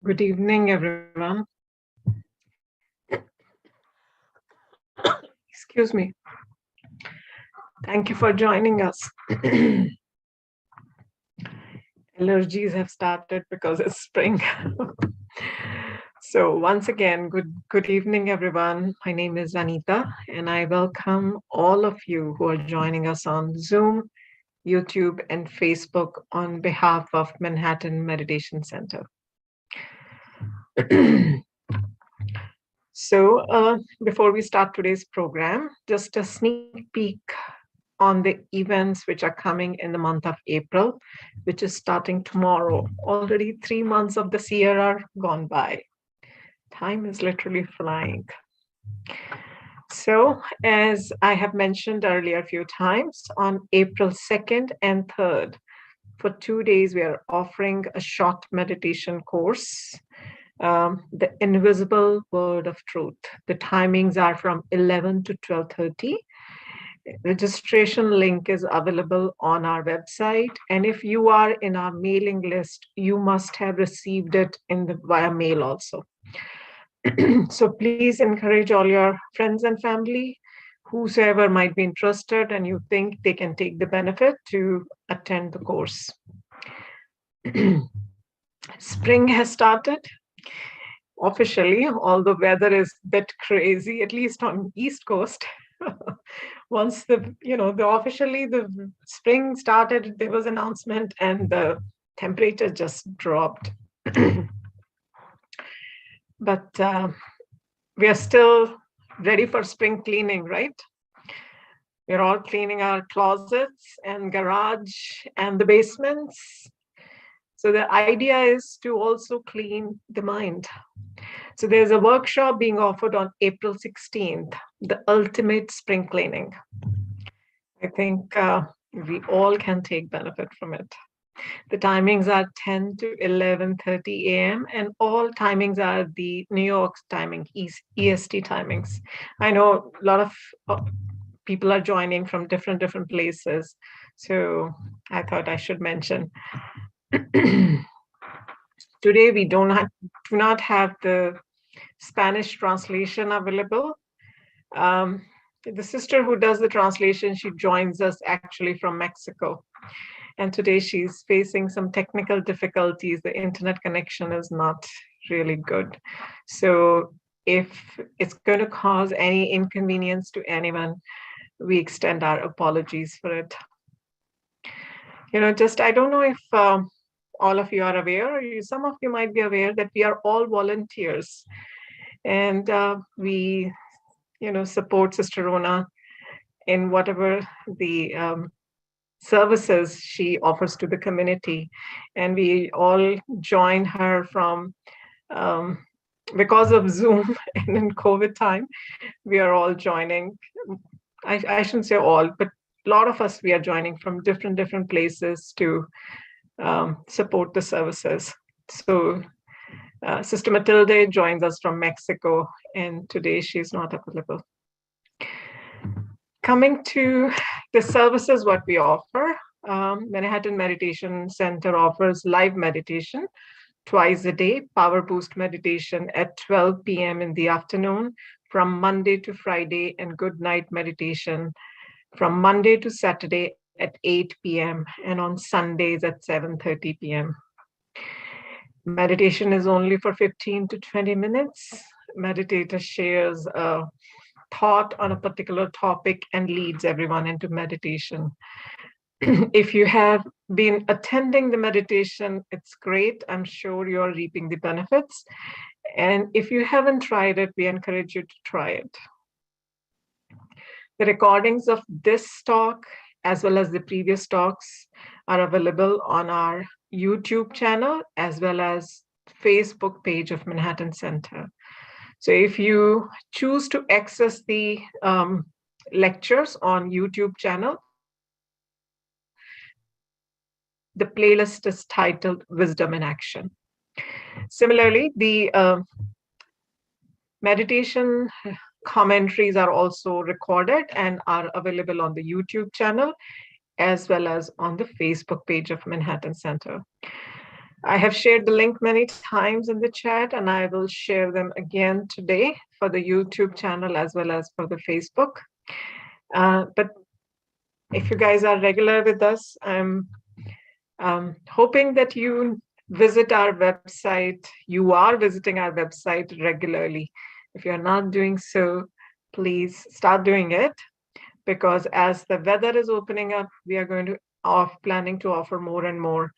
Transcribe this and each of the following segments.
Good evening, everyone. Excuse me. Thank you for joining us. Allergies have started because it's spring. So once again, good evening, everyone. My name is Anita, and I welcome all of you who are joining us on Zoom, YouTube, and Facebook on behalf of Manhattan Meditation Center. So before we start today's program, just a sneak peek on the events which are coming in the month of April, which is starting tomorrow. Already 3 months of this year are gone by. Time is literally flying. So, as I have mentioned earlier a few times, on April 2nd and 3rd, for 2 days, we are offering a short meditation course, The Invisible Word of Truth. The timings are from 11 to 12:30. Registration link is available on our website. And if you are in our mailing list, you must have received it via mail also. So please encourage all your friends and family, whosoever might be interested and you think they can take the benefit to attend the course. Spring has started officially, although weather is a bit crazy, at least on East Coast. Once officially the spring started, there was announcement and the temperature just dropped. But we are still ready for spring cleaning, right? We're all cleaning our closets and garage and the basements. So the idea is to also clean the mind. So there's a workshop being offered on April 16th, the ultimate spring cleaning. I think we all can take benefit from it. The timings are 10 to 11:30 a.m. and all timings are the New York timing, EST timings. I know a lot of people are joining from different places, so I thought I should mention. Today we do not have the Spanish translation available. The sister who does the translation, she joins us actually from Mexico. And today she's facing some technical difficulties. The internet connection is not really good. So if it's going to cause any inconvenience to anyone, we extend our apologies for it. I don't know if all of you are aware, or some of you might be aware that we are all volunteers. And we, support Sister Rona in whatever the services she offers to the community. And we all join her from, because of Zoom and in COVID time, we are all joining. I shouldn't say all, but a lot of us, we are joining from different places to support the services. So Sister Matilde joins us from Mexico, and today she's not available. Coming to the services, what we offer, Manhattan Meditation Center offers live meditation twice a day, Power Boost meditation at 12 p.m. in the afternoon from Monday to Friday, and good night meditation from Monday to Saturday at 8 p.m. and on Sundays at 7:30 p.m. Meditation is only for 15 to 20 minutes. Meditator shares a thought on a particular topic and leads everyone into meditation. If you have been attending the meditation, it's great. I'm sure you're reaping the benefits. And if you haven't tried it, we encourage you to try it. The recordings of this talk, as well as the previous talks, are available on our YouTube channel, as well as Facebook page of Manhattan Center. So if you choose to access the lectures on YouTube channel, the playlist is titled Wisdom in Action. Similarly, the meditation commentaries are also recorded and are available on the YouTube channel, as well as on the Facebook page of Manhattan Center. I have shared the link many times in the chat, and I will share them again today for the YouTube channel as well as for the Facebook. But if you guys are regular with us, I'm hoping that you visit our website. You are visiting our website regularly. If you're not doing so, please start doing it, because as the weather is opening up, we are going to planning to offer more and more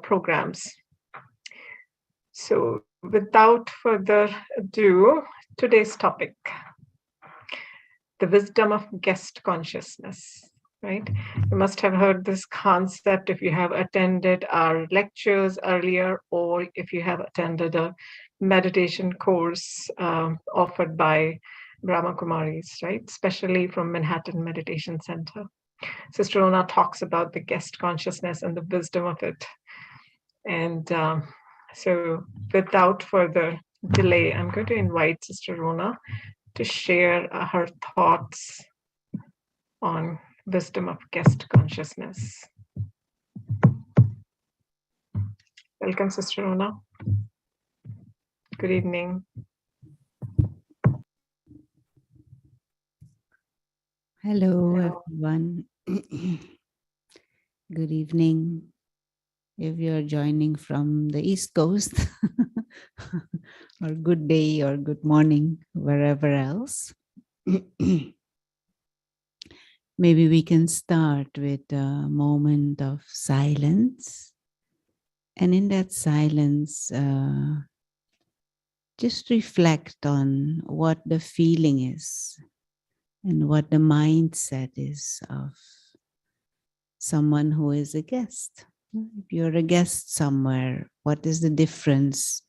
programs. So without further ado, today's topic, the wisdom of guest consciousness, right? You must have heard this concept if you have attended our lectures earlier, or if you have attended a meditation course offered by Brahma Kumaris, right? Especially from Manhattan Meditation Center. Sister Rona talks about the guest consciousness and the wisdom of it. And so without further delay, I'm going to invite Sister Rona to share her thoughts on wisdom of guest consciousness. Welcome, Sister Rona. Good evening. Hello, everyone. Good evening. If you're joining from the East Coast, or good day or good morning, wherever else. Maybe we can start with a moment of silence. And in that silence, just reflect on what the feeling is and what the mindset is of someone who is a guest. If you're a guest somewhere, what is the difference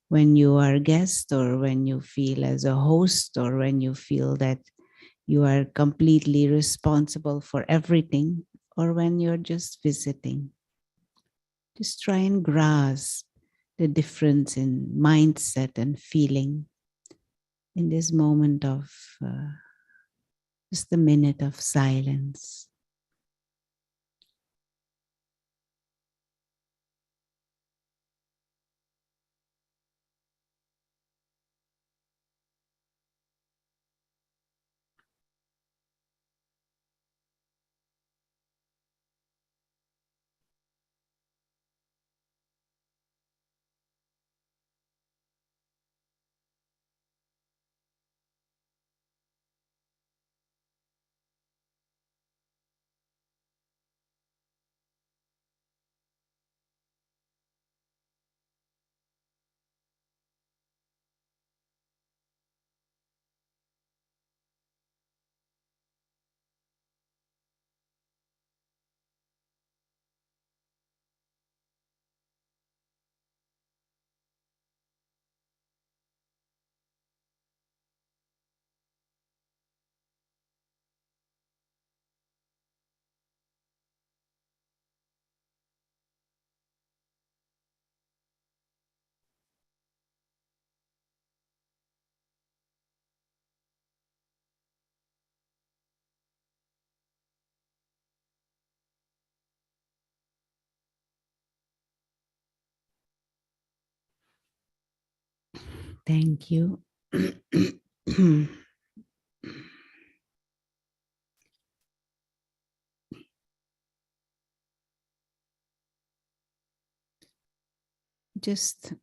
when you are a guest, or when you feel as a host, or when you feel that you are completely responsible for everything, or when you're just visiting? Just try and grasp the difference in mindset and feeling in this moment of just a minute of silence. Thank you. Just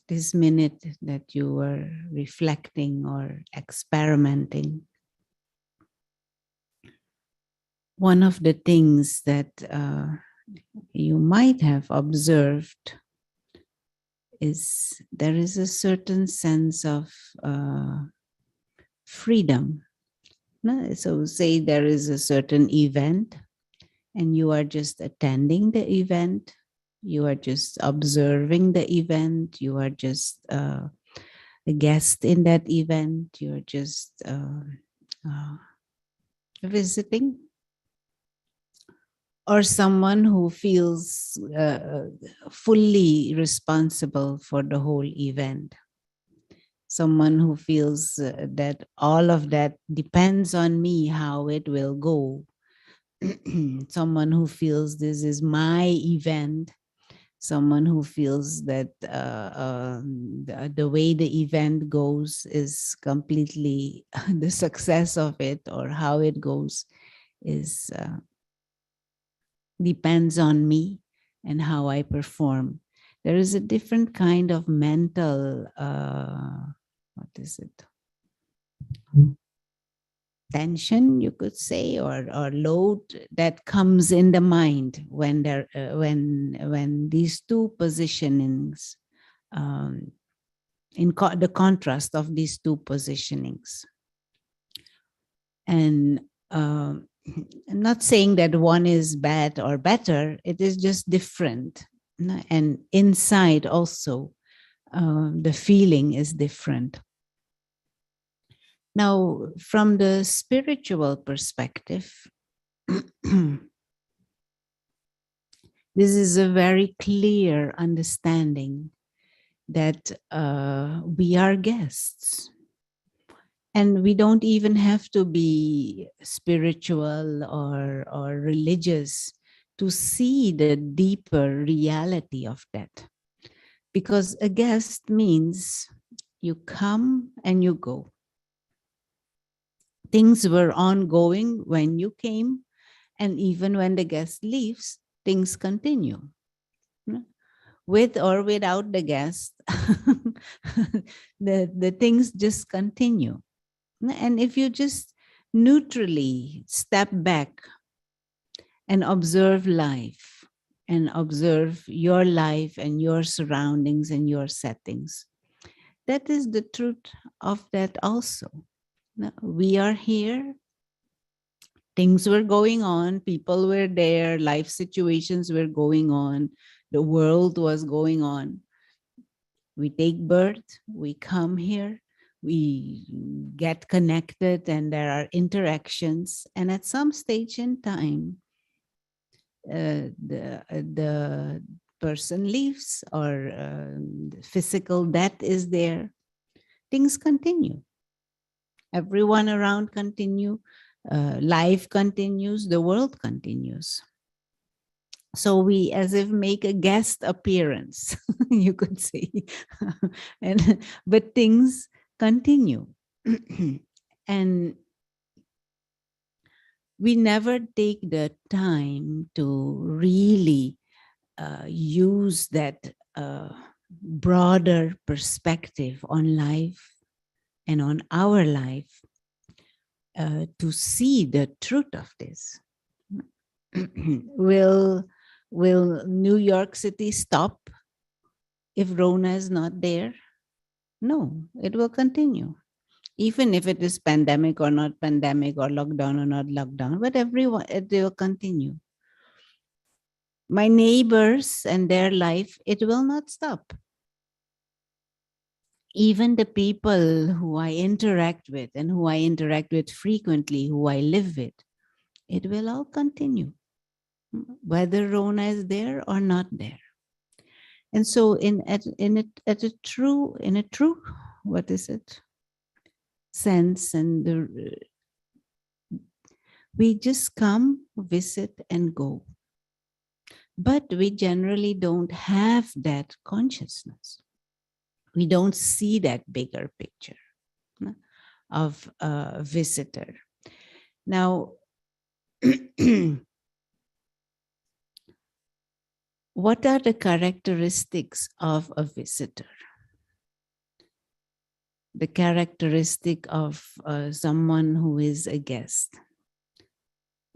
this minute that you were reflecting or experimenting, one of the things that you might have observed is there is a certain sense of freedom. No? So say there is a certain event and you are just attending the event, you are just observing the event, you are just a guest in that event, you're just visiting, or someone who feels fully responsible for the whole event. Someone who feels that all of that depends on me, how it will go. Someone who feels this is my event, someone who feels that the way the event goes is completely the success of it, or how it goes is depends on me and how I perform. There is a different kind of mental, what is it? Tension, you could say, or load that comes in the mind when there when these two positionings, the contrast of these two positionings. And I'm not saying that one is bad or better, it is just different. And inside also, the feeling is different. Now, from the spiritual perspective, this is a very clear understanding that we are guests. And we don't even have to be spiritual or religious to see the deeper reality of that. Because a guest means you come and you go. Things were ongoing when you came, and even when the guest leaves, things continue. With or without the guest, the things just continue. And if you just neutrally step back and observe life, and observe your life and your surroundings and your settings, that is the truth of that also. We are here. Things were going on. People were there. Life situations were going on. The world was going on. We take birth. We come here. We get connected, and there are interactions. And at some stage in time, the person leaves, or physical death is there. Things continue. Everyone around continue. Life continues. The world continues. So we as if make a guest appearance, you could say, but things continue. And we never take the time to really use that broader perspective on life and on our life to see the truth of this. Will New York City stop if Rona is not there? No, it will continue. Even if it is pandemic or not pandemic, or lockdown or not lockdown, but everyone, it will continue. My neighbors and their life, it will not stop. Even the people who I interact with, and who I interact with frequently, who I live with, it will all continue, whether Rona is there or not there. And so in a true, what is it? Sense, and we just come, visit, and go. But we generally don't have that consciousness. We don't see that bigger picture of a visitor. Now, what are the characteristics of a visitor? The characteristic of someone who is a guest.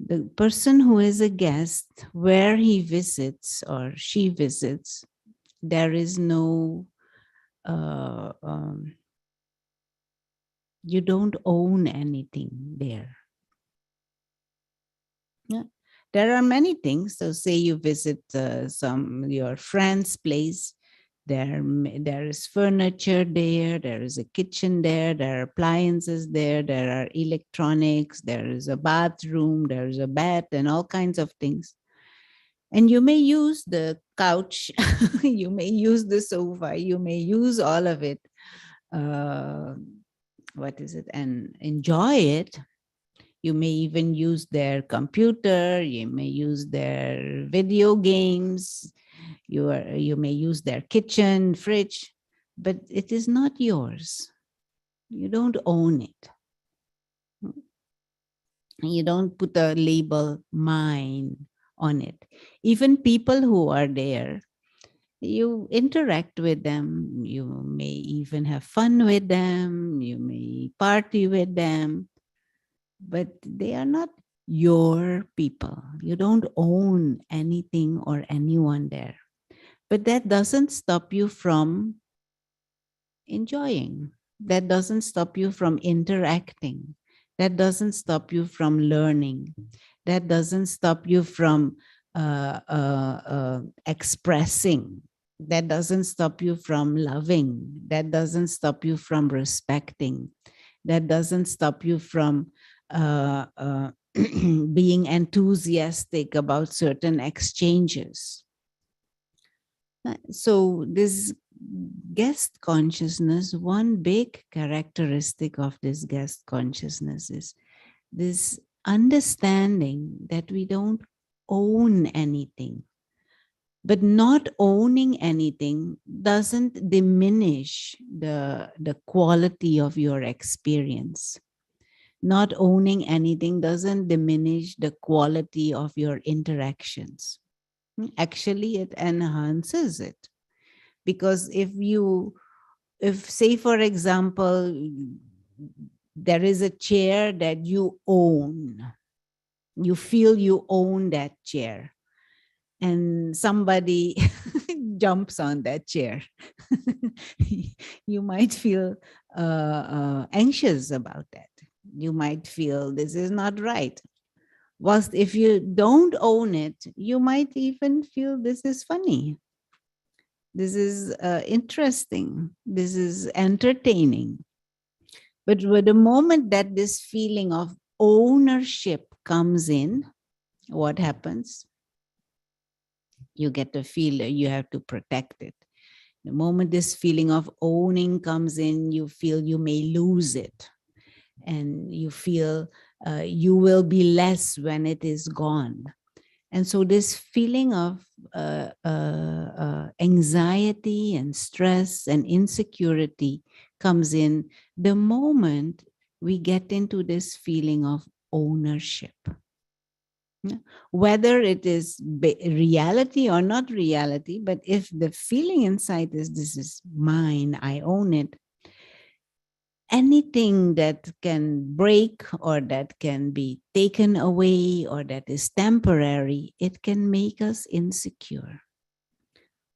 The person who is a guest, where he visits or she visits, there is no, you don't own anything there. Yeah. There are many things. So say you visit your friend's place, there is furniture there is a kitchen there are appliances there are electronics, there is a bathroom, there is a bed, and all kinds of things. And you may use the couch, you may use the sofa, you may use all of it, and enjoy it. You may even use their computer, you may use their video games, You may use their kitchen, fridge, but it is not yours. You don't own it. You don't put a label mine on it. Even people who are there, you interact with them, you may even have fun with them, you may party with them, but they are not your people. You don't own anything or anyone there. But that doesn't stop you from enjoying. That doesn't stop you from interacting. That doesn't stop you from learning. That doesn't stop you from expressing. That doesn't stop you from loving. That doesn't stop you from respecting. That doesn't stop you from being enthusiastic about certain exchanges. So this guest consciousness, one big characteristic of this guest consciousness is this understanding that we don't own anything. But not owning anything doesn't diminish the quality of your experience. Not owning anything doesn't diminish the quality of your interactions. Actually, it enhances it. Because if say, for example, there is a chair that you own, you feel you own that chair, and somebody jumps on that chair, you might feel anxious about that. You might feel this is not right. Whilst if you don't own it, you might even feel this is funny. This is interesting. This is entertaining. But with the moment that this feeling of ownership comes in, what happens? You get to feel you have to protect it. The moment this feeling of owning comes in, you feel you may lose it. And you feel you will be less when it is gone. And so this feeling of anxiety and stress and insecurity comes in the moment we get into this feeling of ownership. Whether it is reality or not reality, but if the feeling inside is this is mine, I own it, anything that can break or that can be taken away or that is temporary, it can make us insecure.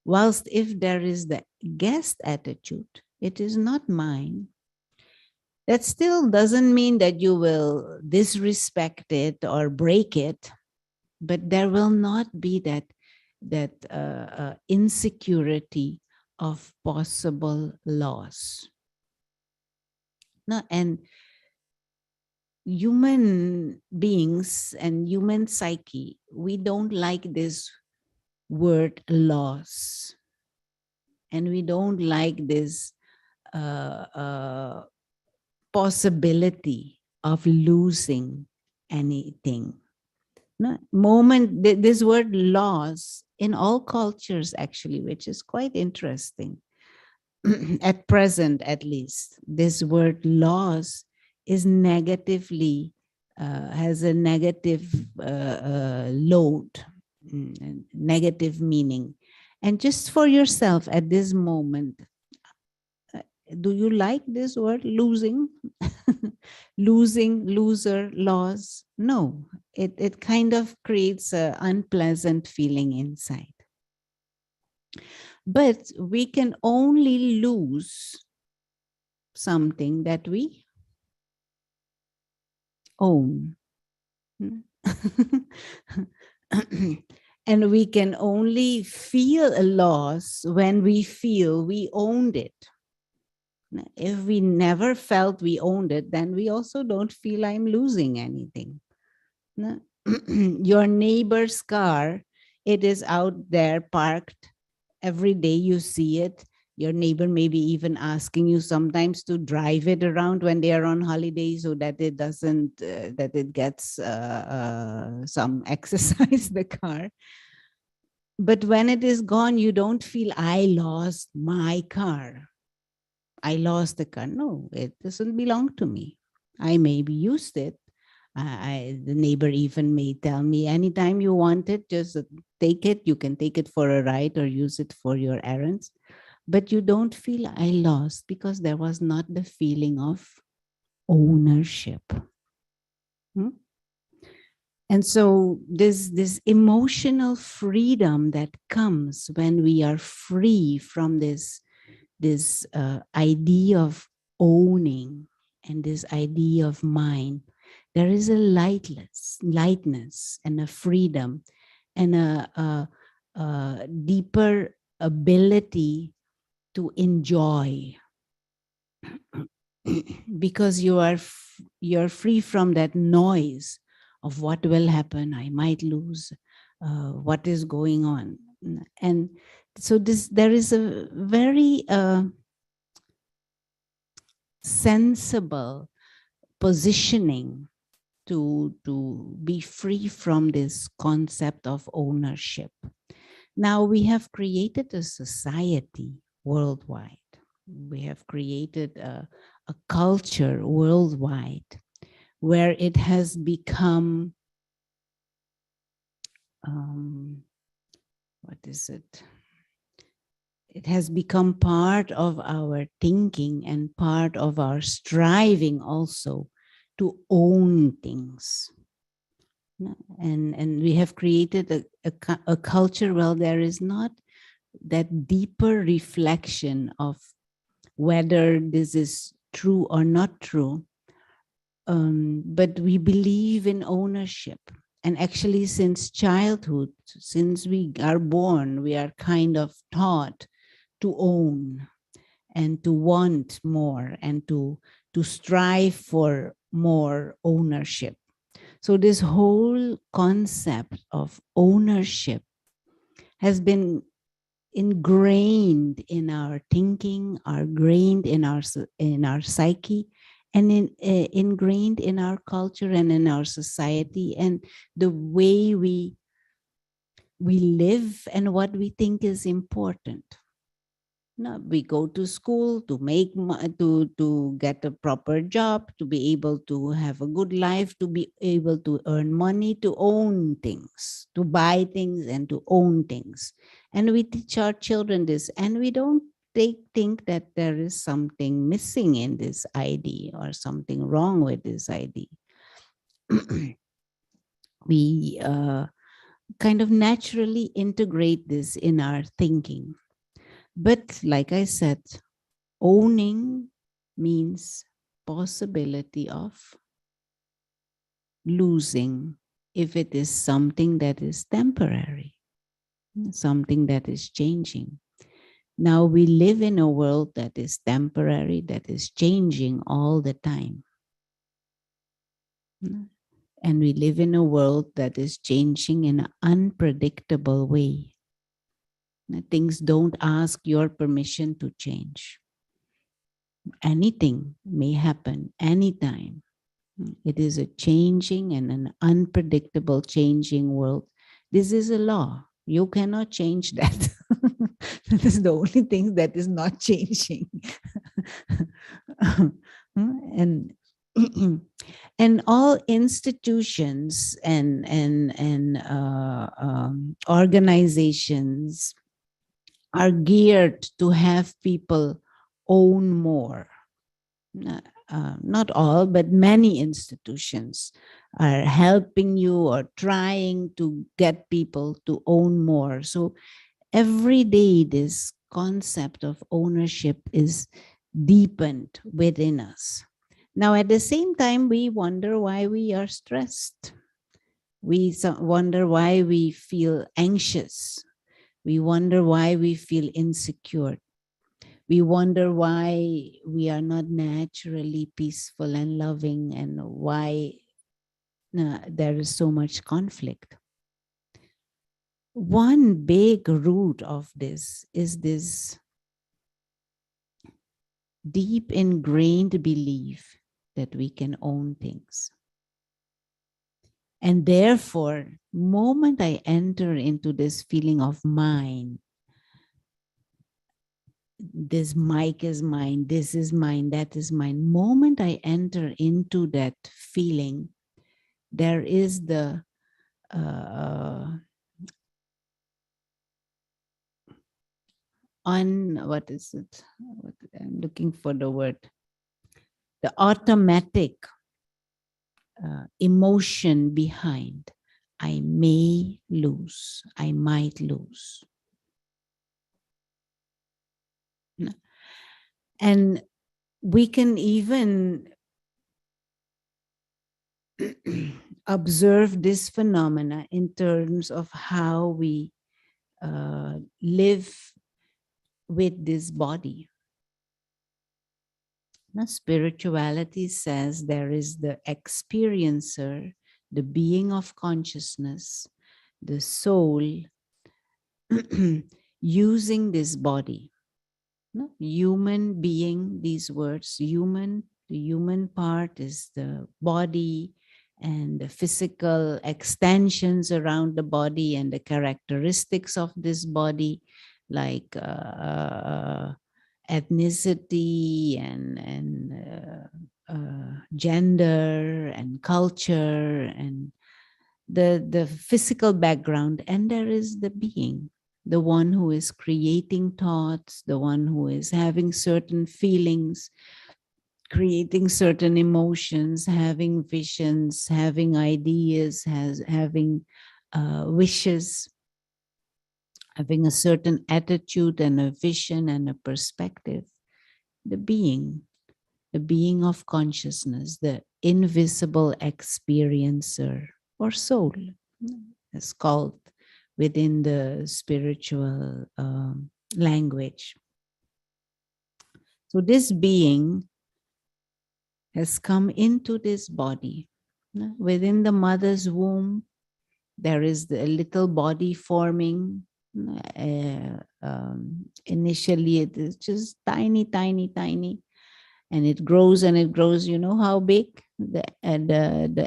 Whilst if there is the guest attitude, it is not mine. That still doesn't mean that you will disrespect it or break it, but there will not be that insecurity of possible loss. No, and human beings and human psyche, we don't like this word loss. And we don't like this possibility of losing anything. No, this word loss in all cultures actually, which is quite interesting. At present, at least, this word loss is negatively, has a negative load, negative meaning. And just for yourself at this moment, do you like this word losing? Losing, loser, loss? No, it kind of creates an unpleasant feeling inside. But we can only lose something that we own. And we can only feel a loss when we feel we owned it. If we never felt we owned it, then we also don't feel I'm losing anything. Your neighbor's car, it is out there parked. Every day you see it. Your neighbor may be even asking you sometimes to drive it around when they are on holiday so that it doesn't, that it gets some exercise, the car. But when it is gone, you don't feel, I lost my car. I lost the car. No, it doesn't belong to me. I maybe used it. The neighbor even may tell me, anytime you want it, just take it. You can take it for a ride or use it for your errands. But you don't feel I lost, because there was not the feeling of ownership. And so this emotional freedom that comes when we are free from this idea of owning and this idea of mine, there is a lightness and a freedom and a deeper ability to enjoy, because you're free from that noise of what will happen, I might lose, what is going on. And so there is a very sensible positioning to be free from this concept of ownership. Now we have created a society worldwide. We have created a culture worldwide where it has become, what is it? It has become part of our thinking and part of our striving also to own things. And we have created a culture where there is not that deeper reflection of whether this is true or not true. But we believe in ownership. And actually, since childhood, since we are born, we are kind of taught to own and to want more and to strive for more ownership. So this whole concept of ownership has been ingrained in our thinking, ingrained in our psyche, and ingrained in our culture and in our society, and the way we live and what we think is important. No, we go to school to make to get a proper job, to be able to have a good life, to be able to earn money, to own things, to buy things and to own things. And we teach our children this, and we don't think that there is something missing in this idea or something wrong with this idea. We kind of naturally integrate this in our thinking. But like I said, owning means possibility of losing if it is something that is temporary, something that is changing. Now we live in a world that is temporary, that is changing all the time. And we live in a world that is changing in an unpredictable way. Things don't ask your permission to change. Anything may happen anytime. It is a changing and an unpredictable changing world. This is a law. You cannot change that. That is the only thing that is not changing. And and all institutions and organizations are geared to have people own more. Not all, but many institutions are helping you or trying to get people to own more. So every day, this concept of ownership is deepened within us. Now, at the same time, we wonder why we are stressed. We wonder why we feel anxious. We wonder why we feel insecure. We wonder why we are not naturally peaceful and loving, and why there is so much conflict. One big root of this is this deep ingrained belief that we can own things. And therefore, moment I enter into this feeling of mine, this mic is mine, this is mine, that is mine. Moment I enter into that feeling, there is the what is it? I'm looking for the word. The automatic emotion behind. I may lose, I might lose. And we can even observe this phenomena in terms of how we live with this body. Now, spirituality says there is the experiencer, the being of consciousness, the soul using this body. No? Human being, these words, human, the human part is the body and the physical extensions around the body and the characteristics of this body, like ethnicity and gender and culture and the physical background. And there is the being, the one who is creating thoughts, the one who is having certain feelings, creating certain emotions, having visions, having ideas, having wishes, having a certain attitude and a vision and a perspective. The being of consciousness, the invisible experiencer or soul is called within the spiritual language. So this being has come into this body. Within the mother's womb, there is the little body forming. Initially, it is just tiny, tiny, tiny. And it grows and it grows. You know how big the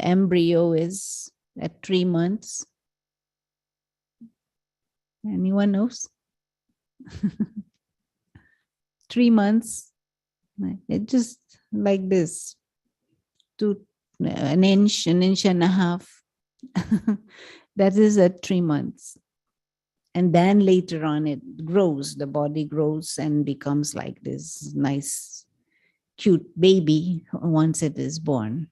embryo is at 3 months? Anyone knows? 3 months. It just like this, to an inch and a half. That is at 3 months. And then later on it grows, the body grows and becomes like this nice, cute baby once it is born.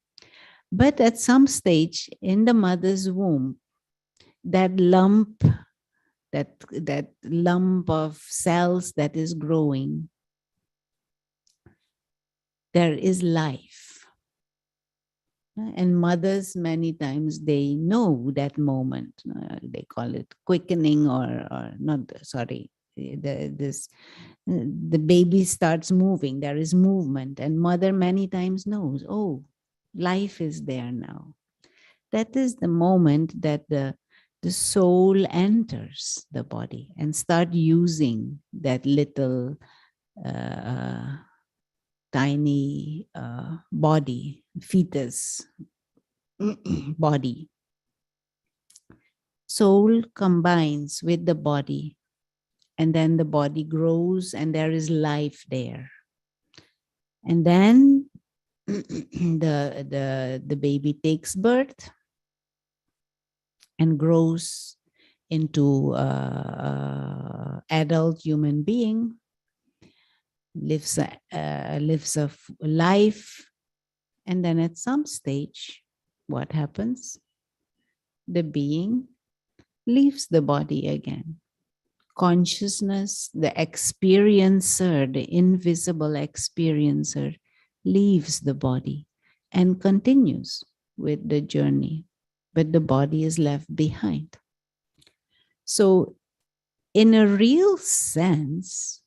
But at some stage in the mother's womb, that lump of cells that is growing, there is life. And mothers, many times, they know that moment. They call it quickening or not, sorry, the baby starts moving. There is movement. And mother many times knows, oh, life is there now. That is the moment that the soul enters the body and start using that little tiny body, fetus body. Soul combines with the body, and then the body grows and there is life there. And then the baby takes birth and grows into adult human being, lives a life, and then at some stage, what happens? The being leaves the body again. Consciousness, the experiencer, the invisible experiencer, leaves the body and continues with the journey, but the body is left behind. So, in a real sense,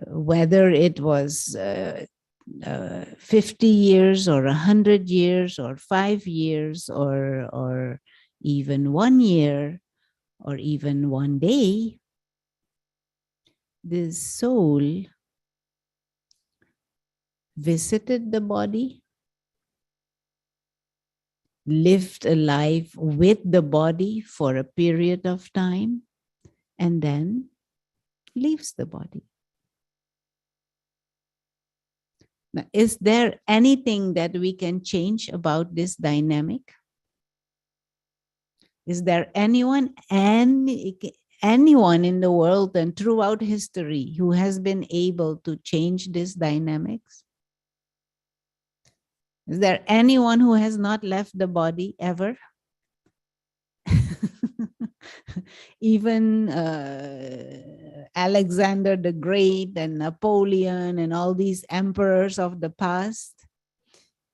whether it was 50 years or 100 years or 5 years or even 1 year or even 1 day, this soul visited the body lived a life with the body for a period of time, and then leaves the body. Now, is there anything that we can change about this dynamic? Is there anyone in the world and throughout history who has been able to change this dynamics? Is there anyone who has not left the body ever? Even Alexander the Great and Napoleon and all these emperors of the past,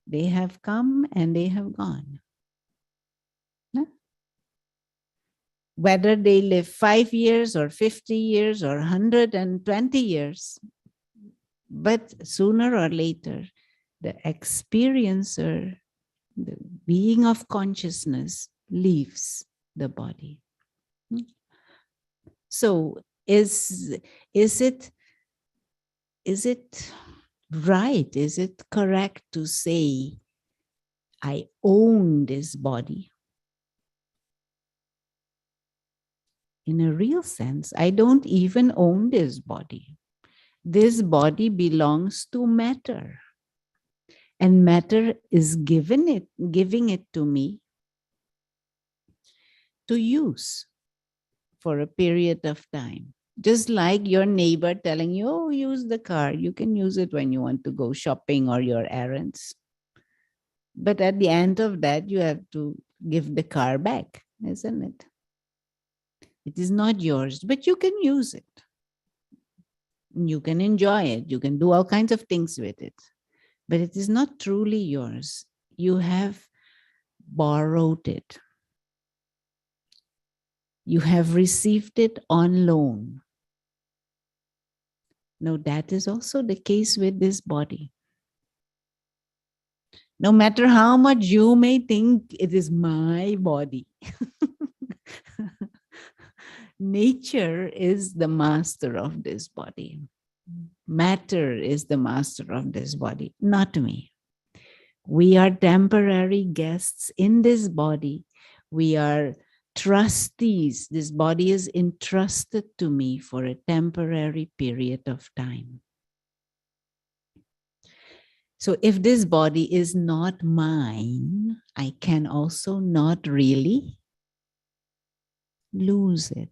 they have come and they have gone. Whether they live 5 years or 50 years or 120 years, but sooner or later, the experiencer, the being of consciousness, leaves the body. So is it right? Is it correct to say, I own this body? In a real sense, I don't even own this body. This body belongs to matter. And matter is giving it to me to use for a period of time. Just like your neighbor telling you, oh, use the car. You can use it when you want to go shopping or your errands. But at the end of that, you have to give the car back, isn't it? It is not yours, but you can use it. You can enjoy it. You can do all kinds of things with it. But it is not truly yours. You have borrowed it. You have received it on loan. Now, that is also the case with this body. No matter how much you may think it is my body, nature is the master of this body. Matter is the master of this body, not me. We are temporary guests in this body. We are trustees. This body is entrusted to me for a temporary period of time. So if this body is not mine, I can also not really lose it.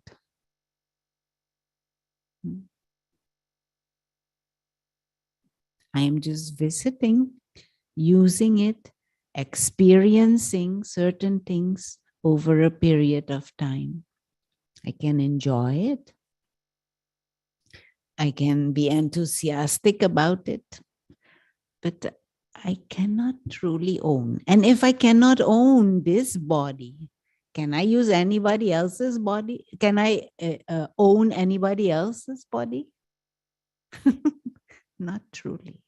I am just visiting, using it, experiencing certain things over a period of time. I can enjoy it. I can be enthusiastic about it, but I cannot truly own. And if I cannot own this body, can I use anybody else's body? Can I own anybody else's body? Not truly.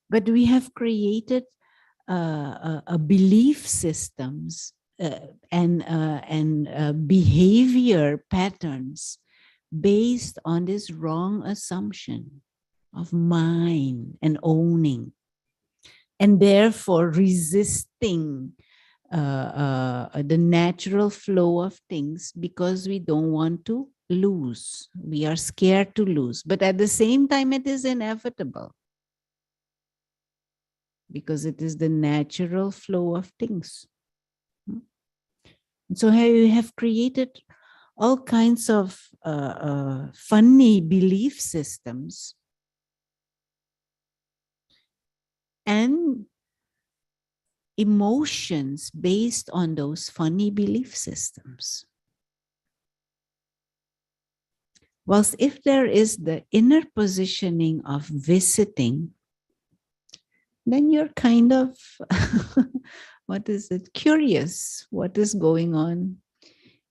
But we have created a belief systems and behavior patterns based on this wrong assumption of mine and owning, and therefore resisting the natural flow of things because we don't want to lose. We are scared to lose, but at the same time, it is inevitable because it is the natural flow of things. So we have created all kinds of funny belief systems and emotions based on those funny belief systems. Whilst if there is the inner positioning of visiting, then you're kind of, what is it, curious what is going on.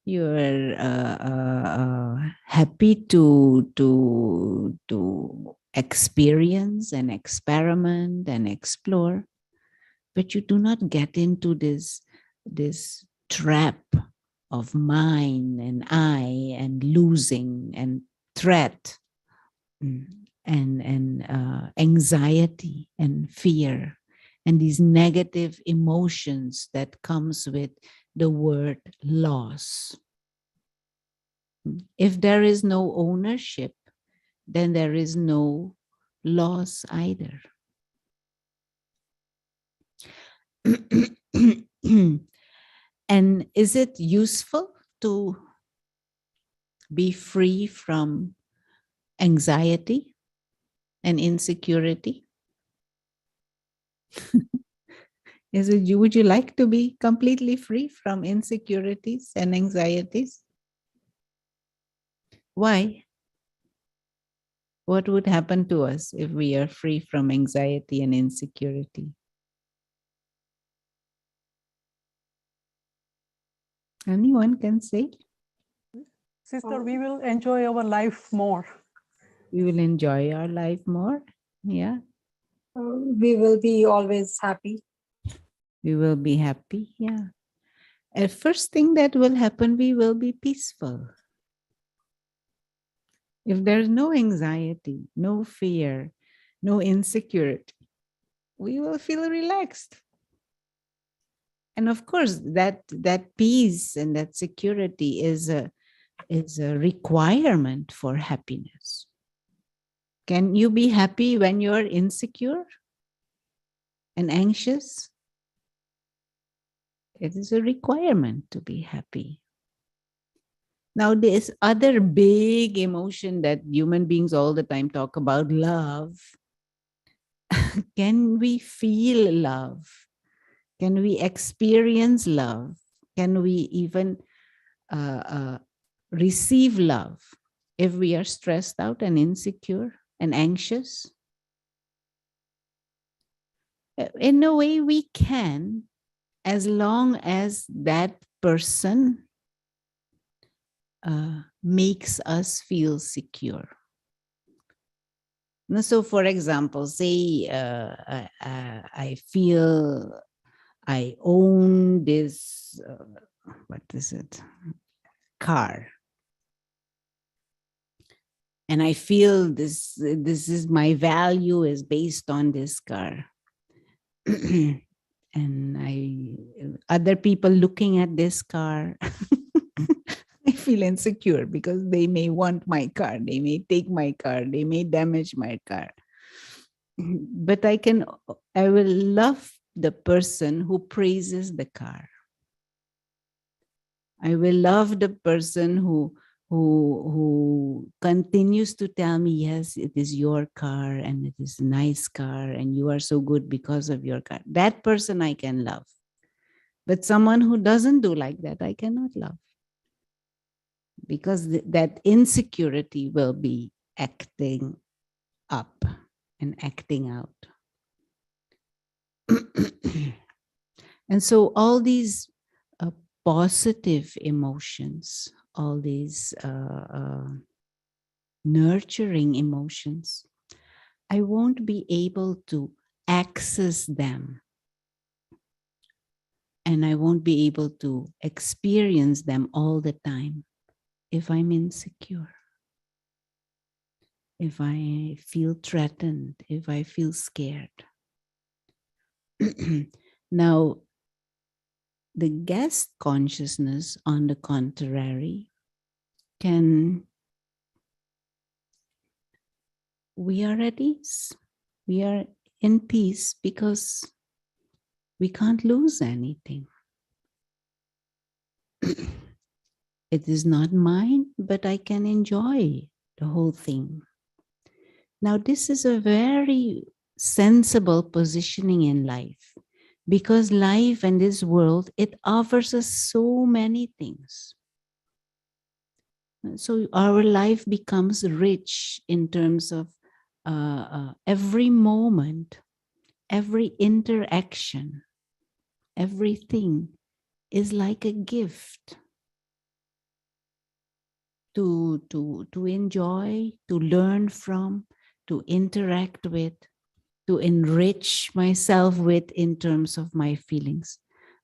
You're happy to experience and experiment and explore, but you do not get into this trap of mine and I and losing and threat and anxiety and fear and these negative emotions that comes with the word loss. If there is no ownership, then there is no loss either. And is it useful to be free from anxiety and insecurity? Would you like to be completely free from insecurities and anxieties? Why? What would happen to us if we are free from anxiety and insecurity? Anyone can say? Sister, we will enjoy our life more. We will enjoy our life more. Yeah. We will be always happy. We will be happy. Yeah. And first thing that will happen, we will be peaceful. If there's no anxiety, no fear, no insecurity, we will feel relaxed. And of course, that peace and that security is a requirement for happiness. Can you be happy when you're insecure and anxious? It is a requirement to be happy. Now, this other big emotion that human beings all the time talk about, love. Can we feel love? Can we experience love? Can we even receive love if we are stressed out and insecure and anxious? In a way, we can, as long as that person makes us feel secure. So, for example, say I feel I own this, what is it, car. And I feel this is my value is based on this car. And other people looking at this car, I feel insecure because they may want my car, they may take my car, they may damage my car. But I will love the person who praises the car. I will love the person who continues to tell me, yes, it is your car and it is a nice car and you are so good because of your car. That person I can love. But someone who doesn't do like that, I cannot love. Because that insecurity will be acting up and acting out. And so all these positive emotions, all these nurturing emotions, I won't be able to access them. And I won't be able to experience them all the time if I'm insecure, if I feel threatened, if I feel scared. Now, the guest consciousness, on the contrary, we are at ease. We are in peace because we can't lose anything. It is not mine, but I can enjoy the whole thing. Now, this is a very sensible positioning in life, because life and this world, it offers us so many things. So our life becomes rich in terms of every moment, every interaction, everything is like a gift to enjoy, to learn from, to interact with, to enrich myself with in terms of my feelings.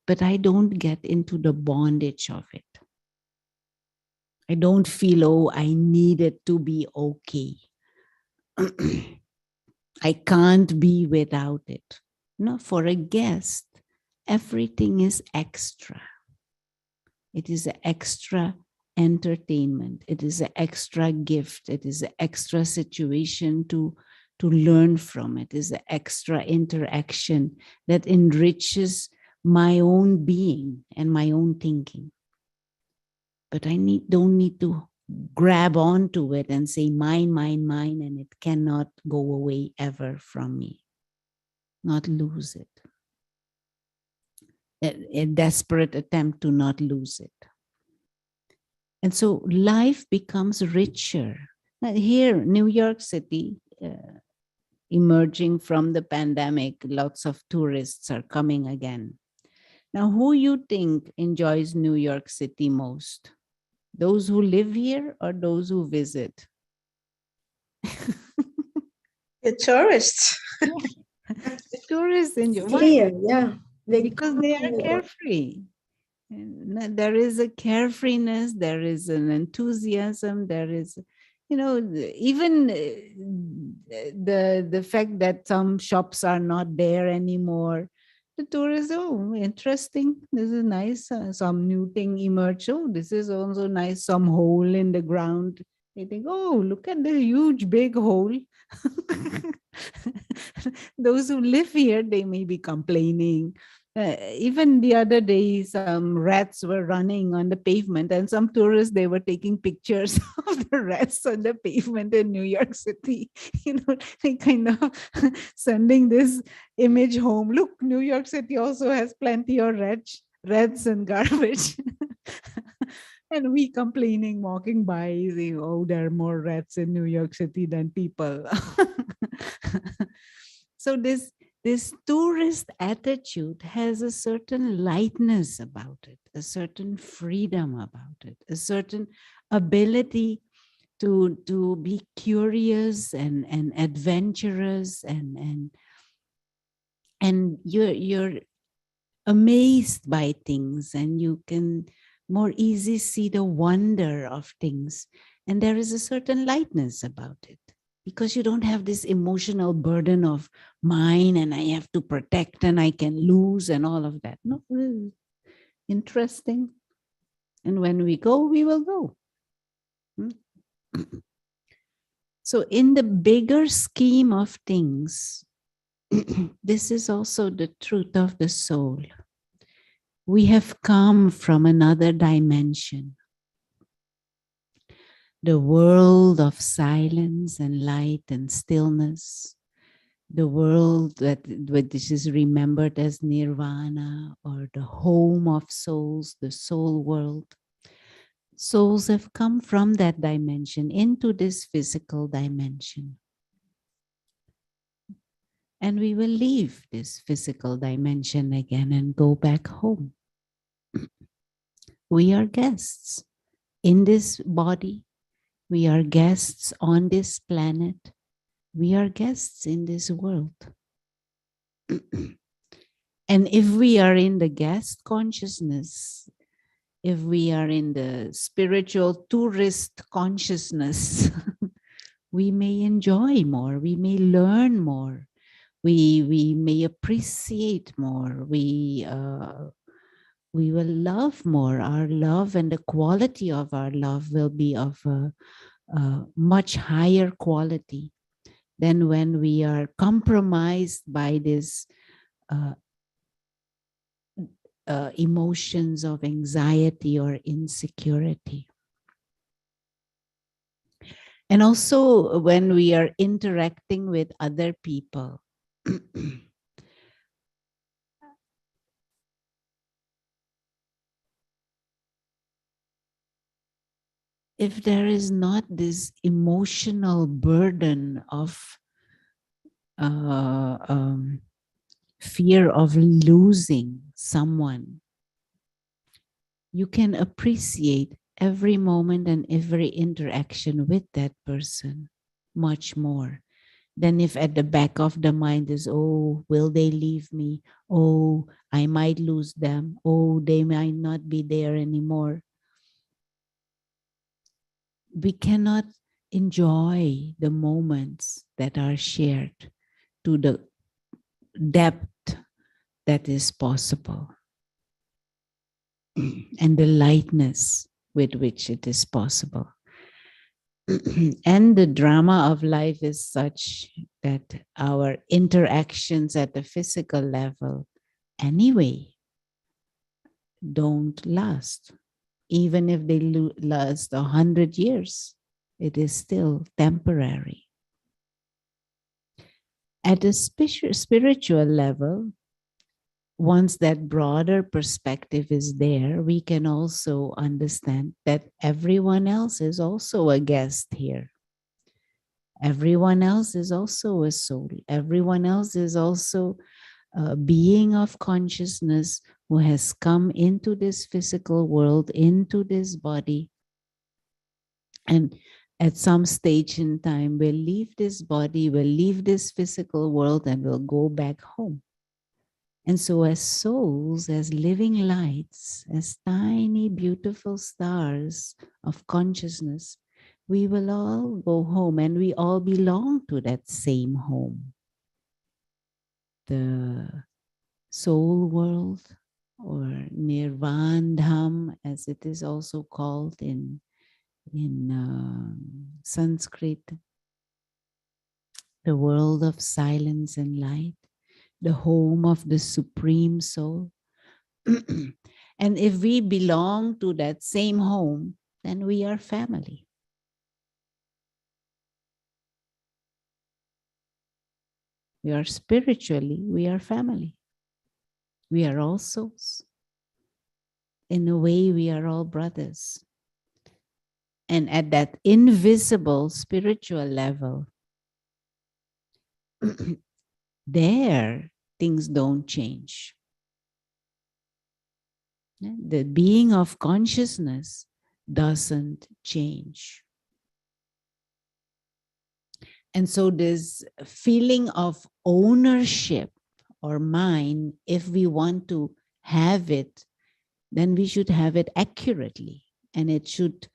But I don't get into the bondage of it. I don't feel, oh, I need it to be okay. I can't be without it. No, for a guest, everything is extra. It is an extra entertainment. It is an extra gift. It is an extra situation to learn from. It is an extra interaction that enriches my own being and my own thinking. But I don't need to grab onto it and say mine, mine, mine, and it cannot go away ever from me. Not lose it. A desperate attempt to not lose it. And so life becomes richer. Now here, New York City, emerging from the pandemic, lots of tourists are coming again. Now, who you think enjoys New York City most? Those who live here or those who visit? The tourists. The tourists enjoy. Why? Clear, yeah. Because they are carefree. And there is a carefreeness, there is an enthusiasm, there is, even the fact that some shops are not there anymore. The tourists, oh, interesting. This is nice. Some new thing emerged. Oh, this is also nice. Some hole in the ground. They think, oh, look at the huge big hole. Those who live here, they may be complaining. Even the other day, some rats were running on the pavement, and some tourists, they were taking pictures of the rats on the pavement in New York City. They kind of sending this image home. Look, New York City also has plenty of rats and garbage. And we complaining, walking by, saying, oh, there are more rats in New York City than people. So this tourist attitude has a certain lightness about it, a certain freedom about it, a certain ability to be curious and adventurous, and you're amazed by things, and you can more easily see the wonder of things, and there is a certain lightness about it. Because you don't have this emotional burden of mine and I have to protect and I can lose and all of that. No, interesting. And when we go, we will go. So in the bigger scheme of things, this is also the truth of the soul. We have come from another dimension. The world of silence and light and stillness, the world which is remembered as nirvana, or the home of souls, the soul world. Souls have come from that dimension into this physical dimension. And we will leave this physical dimension again and go back home. We are guests in this body. We are guests on this planet. We are guests in this world. And if we are in the guest consciousness, if we are in the spiritual tourist consciousness, we may enjoy more, we may learn more, we may appreciate more, we will love more. Our love and the quality of our love will be of a much higher quality than when we are compromised by this emotions of anxiety or insecurity. And also when we are interacting with other people, if there is not this emotional burden of fear of losing someone, you can appreciate every moment and every interaction with that person much more than if at the back of the mind is, oh, will they leave me? Oh, I might lose them. Oh, they might not be there anymore. We cannot enjoy the moments that are shared to the depth that is possible and the lightness with which it is possible. And the drama of life is such that our interactions at the physical level anyway don't last. Even if they last 100 years, it is still temporary. At a spiritual level, once that broader perspective is there, we can also understand that everyone else is also a guest here. Everyone else is also a soul. Everyone else is also a being of consciousness who has come into this physical world, into this body, and at some stage in time will leave this body, will leave this physical world, and will go back home. And so as souls, as living lights, as tiny, beautiful stars of consciousness, we will all go home, and we all belong to that same home. The soul world, or Nirvana, as it is also called in Sanskrit, the world of silence and light, the home of the Supreme Soul. And if we belong to that same home, then we are family. We are spiritually, we are family. We are all souls. In a way, we are all brothers. And at that invisible spiritual level, there things don't change. The being of consciousness doesn't change. And so this feeling of ownership or mine, if we want to have it, then we should have it accurately. And it should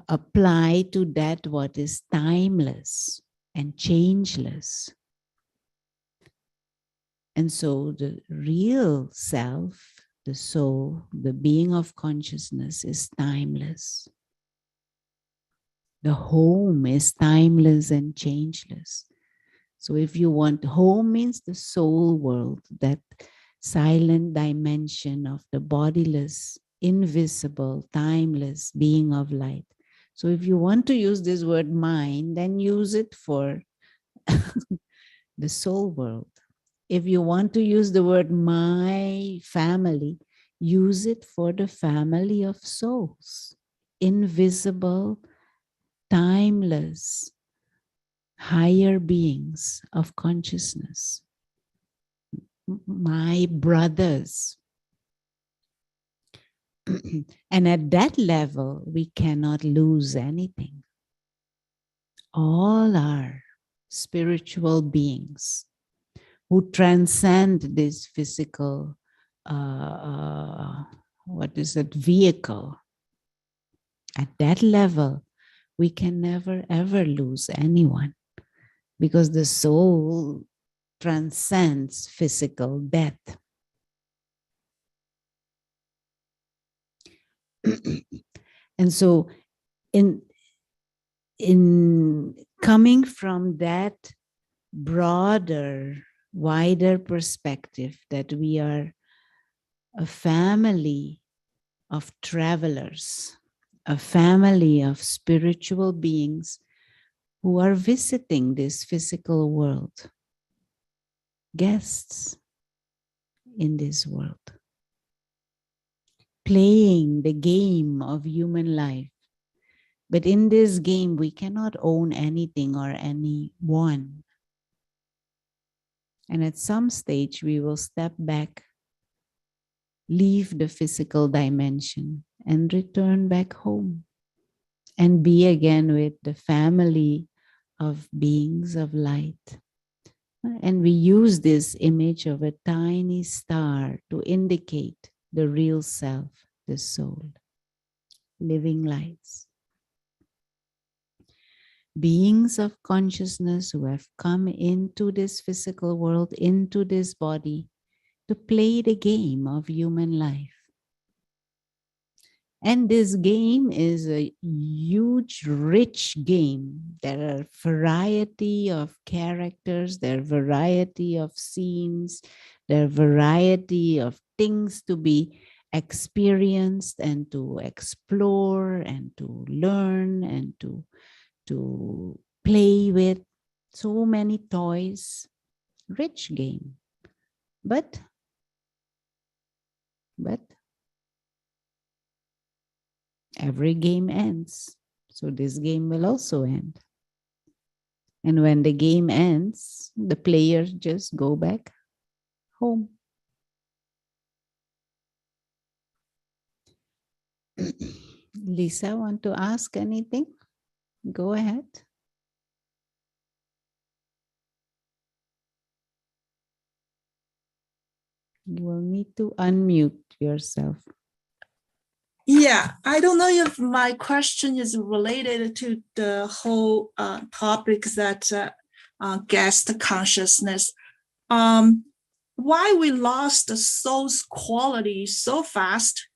apply to that what is timeless and changeless. And so the real self, the soul, the being of consciousness is timeless. The home is timeless and changeless. So if you want, home means the soul world, that silent dimension of the bodiless, invisible, timeless being of light. So if you want to use this word mind, then use it for the soul world. If you want to use the word my family, use it for the family of souls, invisible, timeless, higher beings of consciousness. My brothers. And at that level, we cannot lose anything. All are spiritual beings who transcend this physical, vehicle. At that level, we can never ever lose anyone, because the soul transcends physical death. And so in coming from that broader, wider perspective that we are a family of travelers, a family of spiritual beings who are visiting this physical world, guests in this world, playing the game of human life. But in this game, we cannot own anything or anyone. And at some stage, we will step back, leave the physical dimension, and return back home and be again with the family of beings of light. And we use this image of a tiny star to indicate the real self, the soul, living lights. Beings of consciousness who have come into this physical world, into this body, to play the game of human life. And this game is a huge, rich game. There are variety of characters, there are variety of scenes, there are variety of things to be experienced and to explore and to learn and to play with. So many toys, rich game. But every game ends. So this game will also end. And when the game ends, the players just go back home. Lisa, want to ask anything? Go ahead. You will need to unmute yourself. Yeah, I don't know if my question is related to the whole topic that guest consciousness. Why we lost the soul's quality so fast?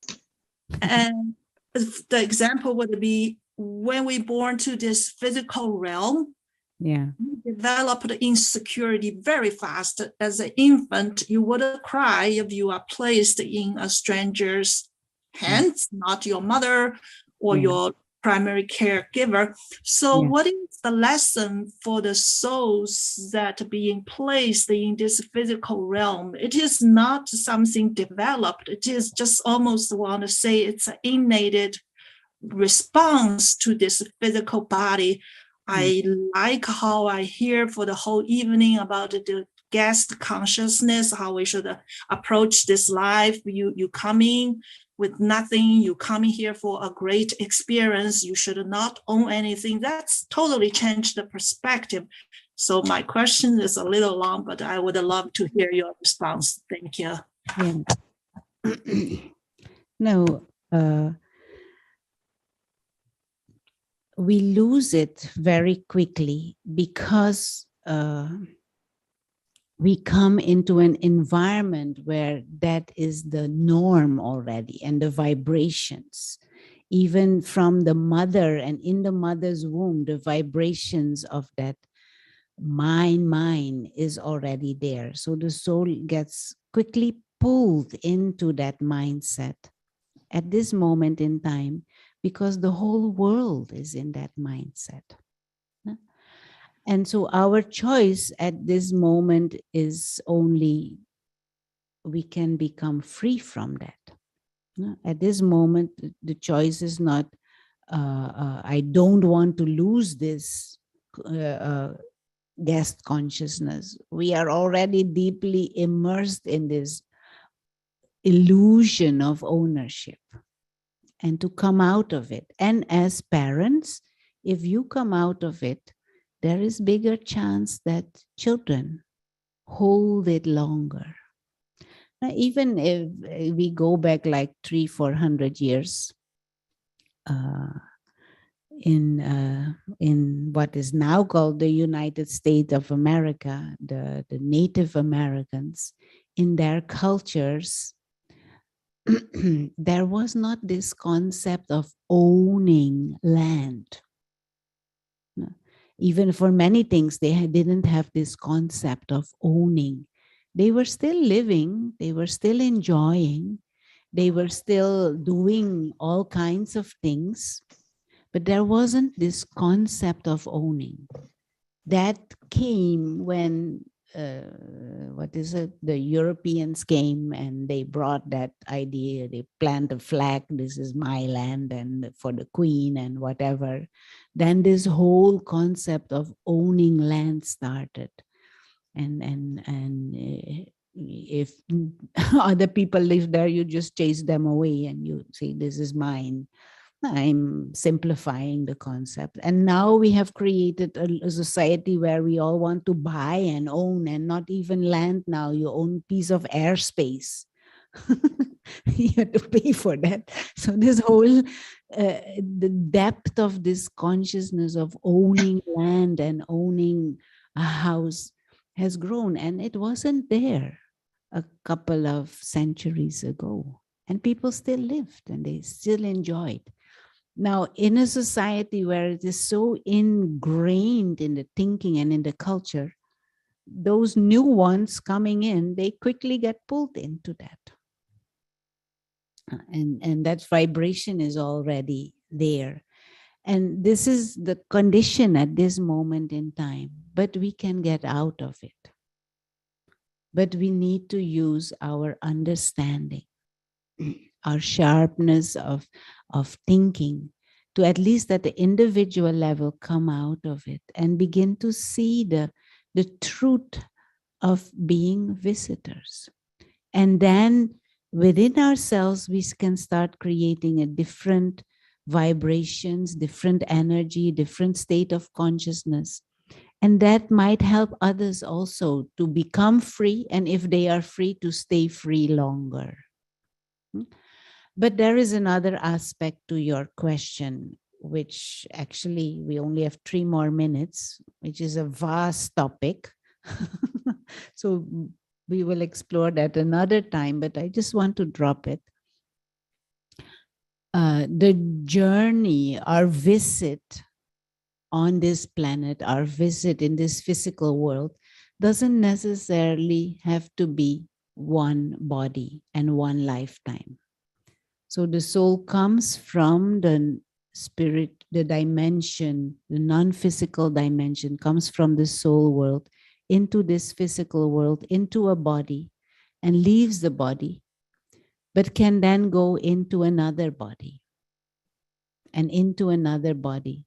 And the example would be when we born to this physical realm, Yeah. we developed insecurity very fast. As an infant, you would cry if you are placed in a stranger's hands, not your mother or your primary caregiver. So what is the lesson for the souls that are being placed in this physical realm? It is not something developed. It is just almost want to say it's an innate response to this physical body. I like how I hear for the whole evening about the guest consciousness, how we should approach this life. You come in with nothing, you come in here for a great experience. You should not own anything. That's totally changed the perspective. So my question is a little long, but I would love to hear your response. Thank you. Yeah. No, we lose it very quickly because we come into an environment where that is the norm already, and the vibrations, even from the mother and in the mother's womb, the vibrations of that mine is already there. So the soul gets quickly pulled into that mindset at this moment in time, because the whole world is in that mindset. And so our choice at this moment is only we can become free from that. At this moment, the choice is not, I don't want to lose this guest consciousness. We are already deeply immersed in this illusion of ownership, and to come out of it. And as parents, if you come out of it, there is bigger chance that children hold it longer. Now, even if we go back like 300-400 years, in what is now called the United States of America, the Native Americans, in their cultures, there was not this concept of owning land. No. Even for many things, they didn't have this concept of owning. They were still living, they were still enjoying, they were still doing all kinds of things, but there wasn't this concept of owning. That came when the Europeans came and they brought that idea. They plant a flag, this is my land, and for the queen and whatever. Then this whole concept of owning land started. And if other people live there, you just chase them away and you say, this is mine. I'm simplifying the concept. And now we have created a society where we all want to buy and own, and not even land now. You own a piece of airspace. You have to pay for that. So this whole, the depth of this consciousness of owning land and owning a house has grown, and it wasn't there a couple of centuries ago, and people still lived and they still enjoyed. Now, in a society where it is so ingrained in the thinking and in the culture, those new ones coming in, they quickly get pulled into that. And that vibration is already there. And this is the condition at this moment in time, but we can get out of it. But we need to use our understanding, our sharpness of thinking, to at least at the individual level come out of it and begin to see the truth of being visitors. And then within ourselves, we can start creating a different vibrations, different energy, different state of consciousness. And that might help others also to become free, and if they are free, to stay free longer. But there is another aspect to your question, which actually we only have 3 more minutes, which is a vast topic. So we will explore that another time, but I just want to drop it. The journey, our visit on this planet, our visit in this physical world, doesn't necessarily have to be one body and one lifetime. So the soul comes from the spirit, the dimension, the non-physical dimension comes from the soul world into this physical world, into a body, and leaves the body, but can then go into another body and into another body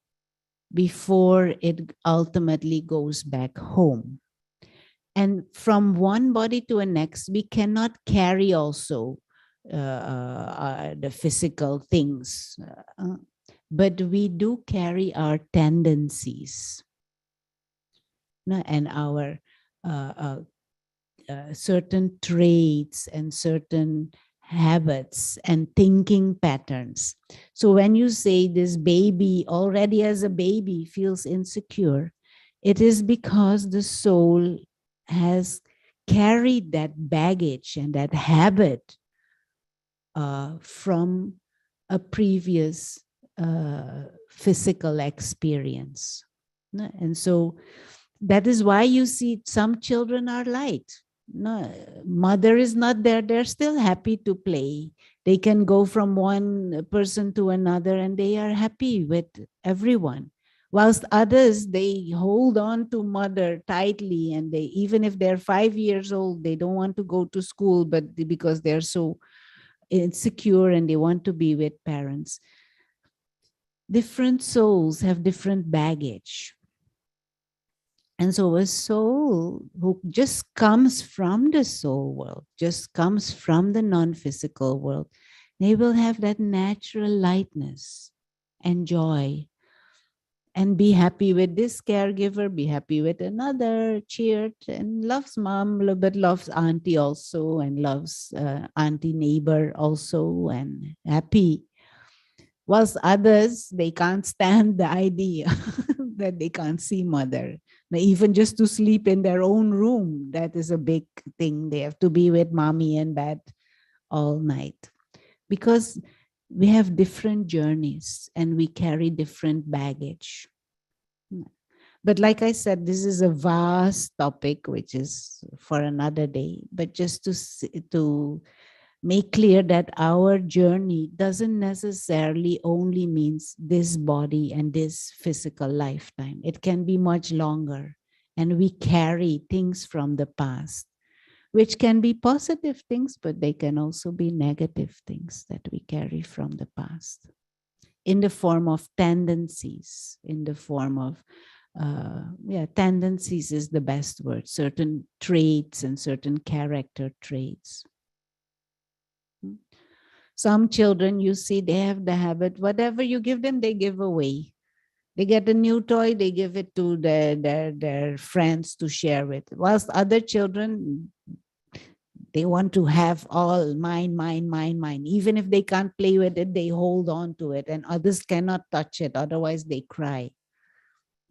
before it ultimately goes back home. And from one body to a next, we cannot carry also the physical things, but we do carry our tendencies and our certain traits and certain habits and thinking patterns. So when you say this baby already as a baby feels insecure, it is because the soul has carried that baggage and that habit from a previous physical experience. And so that is why you see some children are light. No, mother is not there. They're still happy to play. They can go from one person to another and they are happy with everyone. Whilst others, they hold on to mother tightly, and they, even if they're 5 years old, they don't want to go to school, but because they're so insecure and they want to be with parents. Different souls have different baggage. And so a soul who just comes from the soul world, just comes from the non-physical world, they will have that natural lightness and joy and be happy with this caregiver, be happy with another, cheered, and loves mom, but loves auntie also, and loves auntie neighbor also, and happy. Whilst others, they can't stand the idea that they can't see mother. Now, even just to sleep in their own room, that is a big thing. They have to be with mommy and dad all night. Because we have different journeys and we carry different baggage. But like I said, this is a vast topic, which is for another day. But just to make clear that our journey doesn't necessarily only means this body and this physical lifetime. It can be much longer. And we carry things from the past, which can be positive things, but they can also be negative things that we carry from the past in the form of tendencies, in the form of, tendencies is the best word, certain traits and certain character traits. Some children, you see, they have the habit, whatever you give them, they give away. They get a new toy, they give it to their friends to share with. Whilst other children, they want to have all mine, mine, mine, mine. Even if they can't play with it, they hold on to it, and others cannot touch it, otherwise they cry.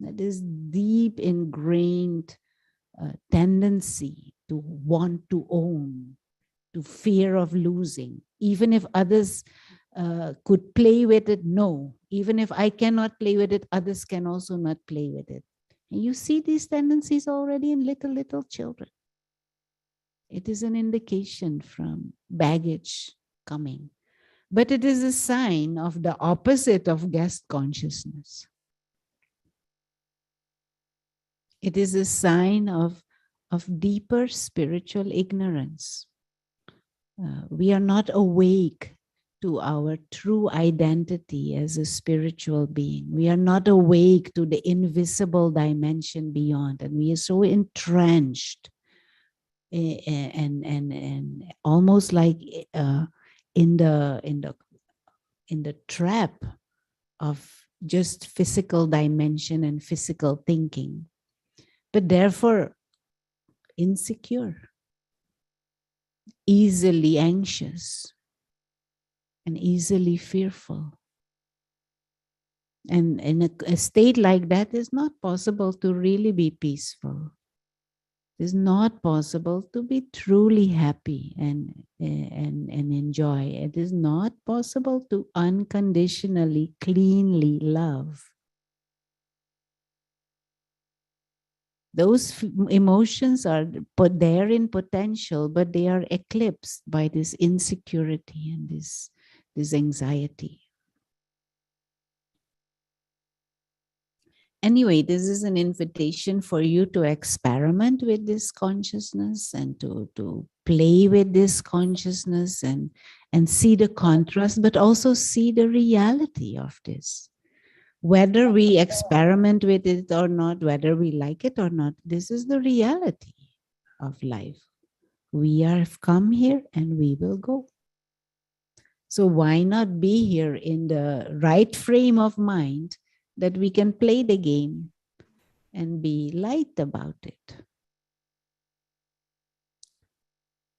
That is deep ingrained tendency to want to own, to fear of losing. Even if others could play with it, no. Even if I cannot play with it, others can also not play with it. And you see these tendencies already in little children. It is an indication from baggage coming. But it is a sign of the opposite of guest consciousness. It is a sign of deeper spiritual ignorance. We are not awake to our true identity as a spiritual being. We are not awake to the invisible dimension beyond, and we are so entrenched and almost like in the trap of just physical dimension and physical thinking, but therefore insecure, easily anxious, and easily fearful. And in a state like that, it's not possible to really be peaceful. It's not possible to be truly happy and enjoy. It is not possible to unconditionally, cleanly love. Those emotions are put there in potential, but they are eclipsed by this insecurity and this anxiety. Anyway, this is an invitation for you to experiment with this consciousness and to play with this consciousness and see the contrast, but also see the reality of this. Whether we experiment with it or not, whether we like it or not, this is the reality of life. We have come here and we will go. So why not be here in the right frame of mind that we can play the game and be light about it?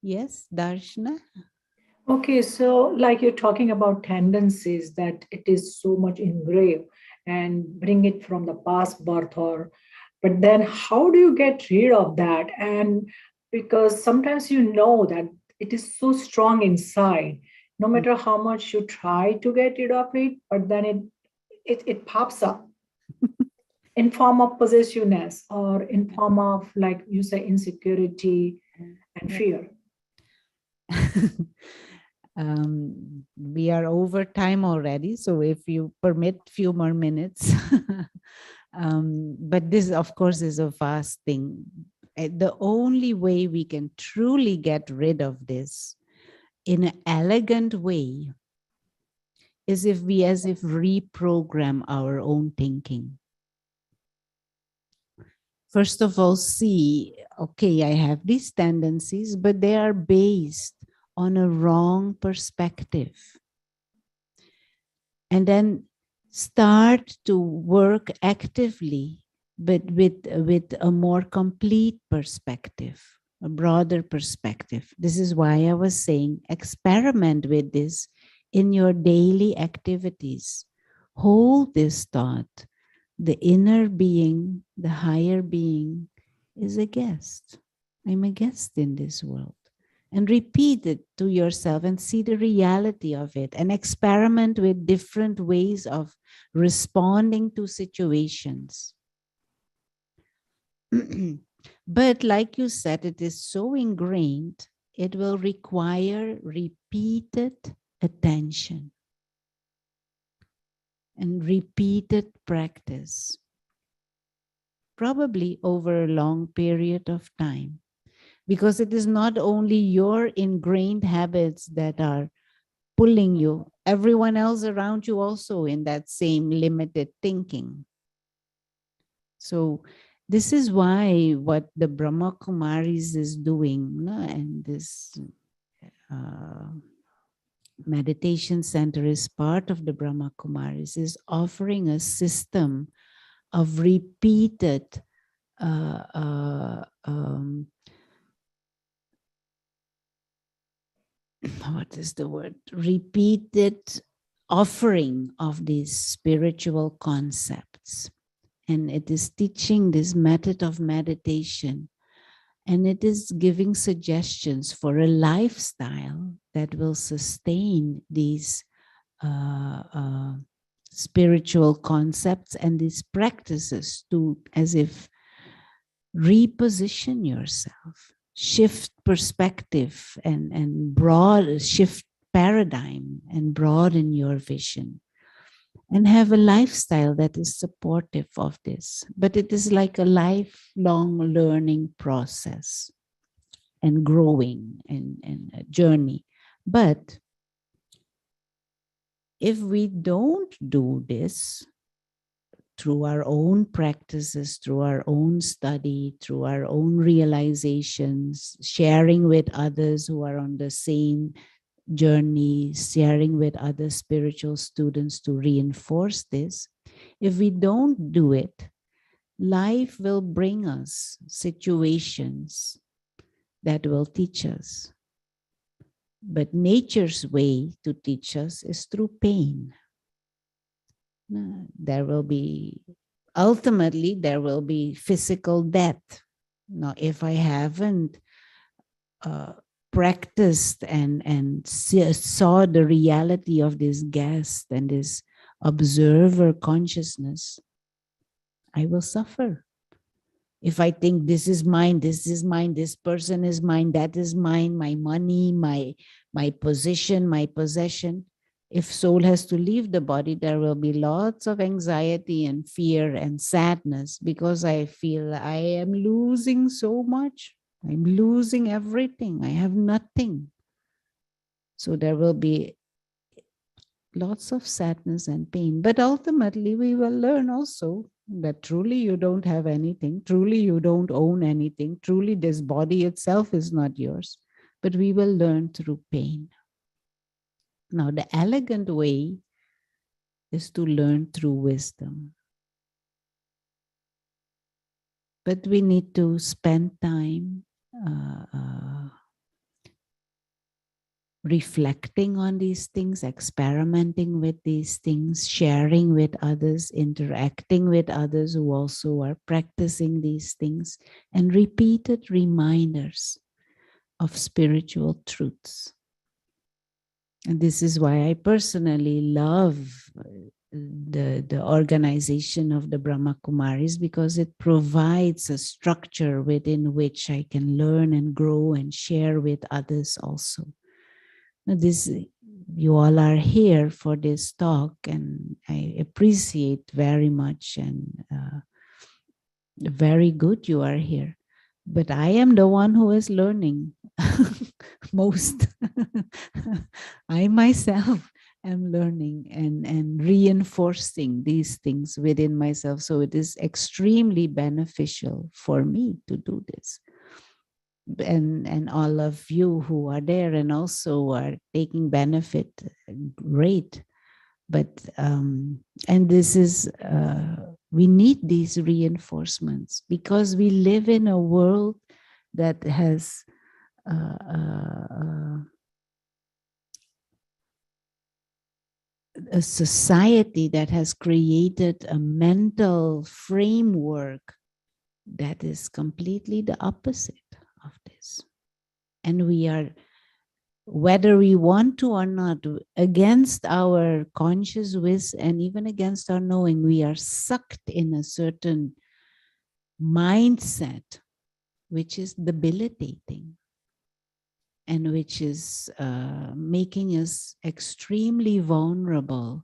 Yes, Darshana? Okay, so like you're talking about tendencies that it is so much engraved and bring it from the past birth, or but then how do you get rid of that? And because sometimes you know that it is so strong inside, no matter how much you try to get rid of it, but then it pops up in form of possessiveness or in form of, like you say, insecurity and fear. We are over time already, so if you permit few more minutes. But this, of course, is a vast thing. The only way we can truly get rid of this in an elegant way is if we reprogram our own thinking. First of all, see, okay, I have these tendencies, but they are based on a wrong perspective. And then start to work actively, but with a more complete perspective, a broader perspective. This is why I was saying, experiment with this in your daily activities. Hold this thought. The inner being, the higher being, is a guest. I'm a guest in this world. And repeat it to yourself and see the reality of it and experiment with different ways of responding to situations. But like you said, it is so ingrained, it will require repeated attention and repeated practice, probably over a long period of time. Because it is not only your ingrained habits that are pulling you, everyone else around you also in that same limited thinking. So this is why what the Brahma Kumaris is doing, and this meditation center is part of the Brahma Kumaris, is offering a system of repeated what is the word? Repeated offering of these spiritual concepts. And it is teaching this method of meditation And it is giving suggestions for a lifestyle that will sustain these spiritual concepts and these practices to, as if, reposition yourself, shift perspective and broad, shift paradigm and broaden your vision, and have a lifestyle that is supportive of this. But it is like a lifelong learning process and growing and a journey. But if we don't do this through our own practices, through our own study, through our own realizations, sharing with others who are on the same journey, sharing with other spiritual students to reinforce this, if we don't do it, life will bring us situations that will teach us. But nature's way to teach us is through pain. There will be, ultimately, there will be physical death. Now, if I haven't practiced and saw the reality of this guest and this observer consciousness, I will suffer. If I think this is mine, this person is mine, that is mine, my money, my position, my possession, if soul has to leave the body, there will be lots of anxiety and fear and sadness because I feel I am losing so much. I'm losing everything. I have nothing. So there will be lots of sadness and pain. But ultimately, we will learn also that truly you don't have anything. Truly you don't own anything. Truly this body itself is not yours. But we will learn through pain. Now, the elegant way is to learn through wisdom. But we need to spend time reflecting on these things, experimenting with these things, sharing with others, interacting with others who also are practicing these things, and repeated reminders of spiritual truths. And this is why I personally love the organization of the Brahma Kumaris, because it provides a structure within which I can learn and grow and share with others also. Now you all are here for this talk, and I appreciate very much, and very good you are here. But I am the one who is learning most. I myself am learning and reinforcing these things within myself. So it is extremely beneficial for me to do this. And all of you who are there and also are taking benefit, great. But and this is we need these reinforcements because we live in a world that has a society that has created a mental framework that is completely the opposite of this. And we are, whether we want to or not, against our conscious wisdom and even against our knowing, we are sucked in a certain mindset which is debilitating and which is making us extremely vulnerable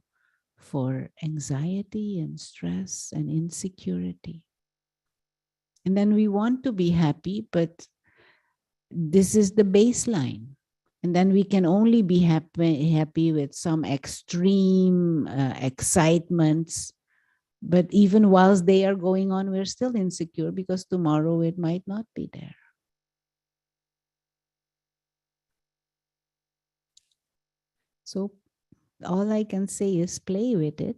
for anxiety and stress and insecurity. And then we want to be happy, but this is the baseline. And then we can only be happy with some extreme excitements. But even whilst they are going on, we're still insecure because tomorrow it might not be there. So all I can say is play with it.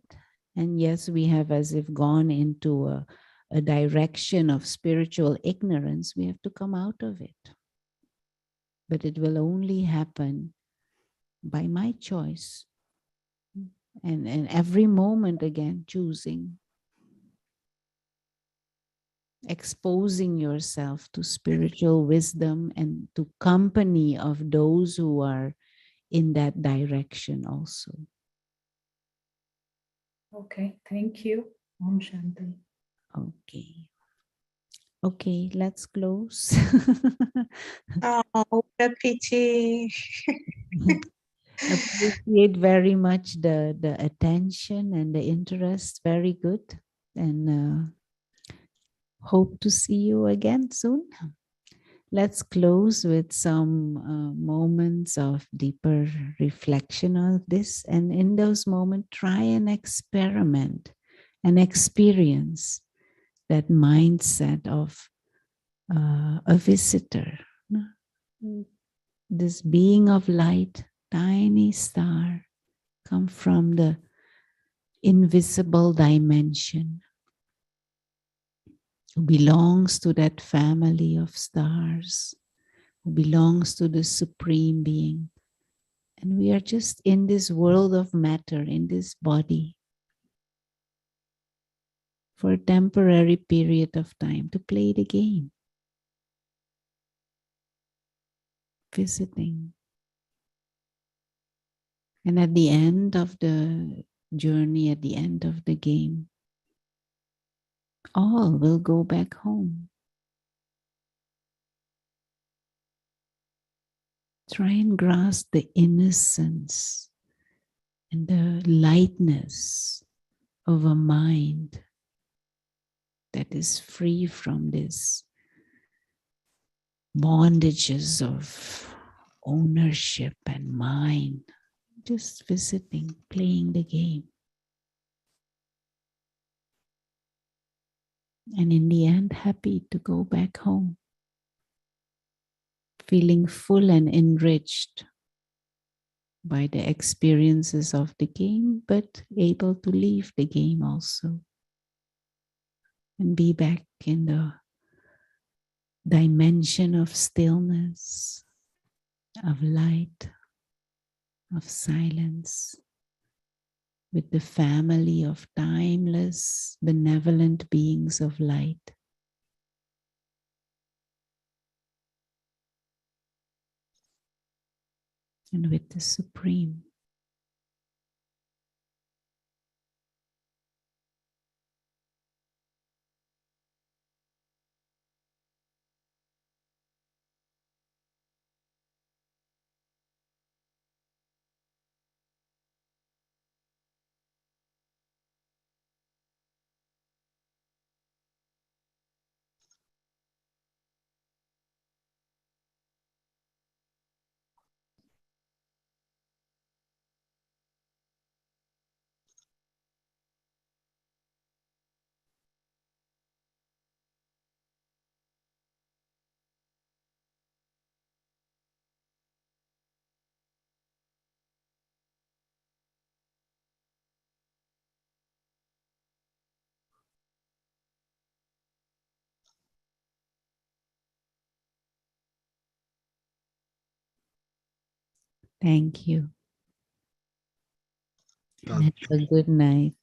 And yes, we have as if gone into a direction of spiritual ignorance. We have to come out of it. But it will only happen by my choice. And every moment again choosing. exposing yourself to spiritual wisdom and to company of those who are in that direction also. Okay, thank you. Om Shanti. Okay. Okay, let's close. Oh, what a pity. Appreciate very much the attention and the interest. Very good. And hope to see you again soon. Let's close with some moments of deeper reflection of this. And in those moments, try and experiment and experience that mindset of a visitor. This being of light, tiny star, come from the invisible dimension, who belongs to that family of stars, who belongs to the Supreme Being. And we are just in this world of matter, in this body, for a temporary period of time to play the game, visiting. And at the end of the journey, at the end of the game, all will go back home. Try and grasp the innocence and the lightness of a mind that is free from these bondages of ownership and mind. Just visiting, playing the game. And in the end, happy to go back home, feeling full and enriched by the experiences of the game, but able to leave the game also and be back in the dimension of stillness, of light, of silence, with the family of timeless, benevolent beings of light. And with the Supreme. Thank you. And have a good night.